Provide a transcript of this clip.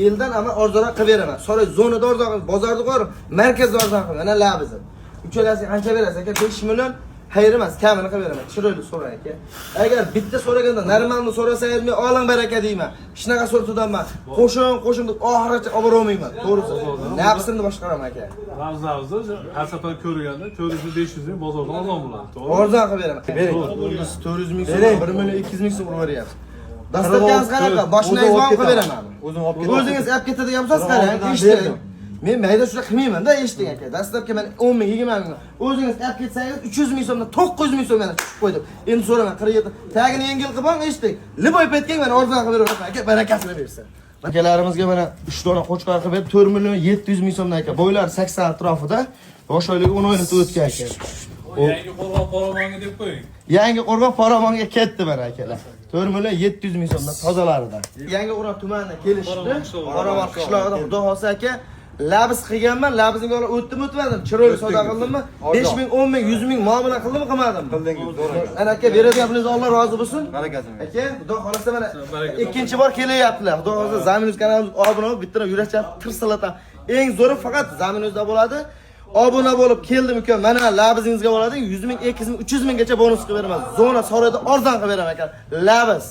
eldan ama orzoq qilib beraman. So'ray zonada orzoq, bozorda qo'yib, markazda orzoq qilib. Mana labiz. Uchalasi qancha berasiz aka? 5 million. Hayır emas, kamini qilib beraman. Chiroyli so'rang aka. Agar bitta so'raganda normalni so'rasangiz men oling baraka deyman. Hech naqa so'ratudanman. Qo'shin deb oxirigacha olib bormayman. To'g'risi. Nafsimni boshqaraman aka. Ravza har safar ko'rganda 400-500 ming bozordan arzon bo'ladi. To'g'ri. Arzon qilib beraman. Bering. 400 ming so'm, 1 million 200 ming so'm urib beryapsiz. Dastlabki qanaqa? Boshingizni olib qilib beraman. O'zingiz olib ketadigan bo'lsangiz qarang, eshiting. Men mayda shuna qilmayman-da, eshiting aka. Dastlabki men 10 ming, 20 ming. O'zingiz olib ketsangiz 300 ming so'mdan 900 ming so'mdan tushib qo'ydim. Endi so'raman, 47. Tagini yengil qilib olib eshiting. Liboy petgan men arzon qilib beraman aka, barakasini bersin. Akalarimizga mana 3 dona qo'chqor qilib berib 4 million 700 ming so'mdan aka. Boylar 80 atrofida. Yosh oyligi 10 oylik o'tgan aka. Yangi qo'rg'on Paramonga deb qo'ying. Yangi qo'rg'on Paramonga ketdi mana akalar. 4 million 700 ming so'mdan tozalaridan. Yangi Qo'rg'on tumanidan kelishdi. Qoramon qishlog'ida Xudo xolsa aka, labis qilganman, labisning yo'li o'tdim. Chiroyli savdo qildimmi? 5 ming, 10 ming, 100 ming muomala qildimmi, qilmadim? Qildingiz, to'g'ri. Ana aka, beradigan pulingiz Alloh rozi bo'lsin. Barakatini. Aka, Xudo xolasa mana ikkinchi bor kelyaptilar. Xudo xolasa Zaminuz kanalimiz obuna bo'lib, bitta yurakchani tirsilatam. Eng zo'ri faqat Zaminuzda bo'ladi. Obuna bo'lib keldim uka, mana labizingizga bo'ladi. 100 ming, 200 ming, 300 minggacha bonus qilib beraman. Zona Soroyda arzon qilib beraman aka. Labis.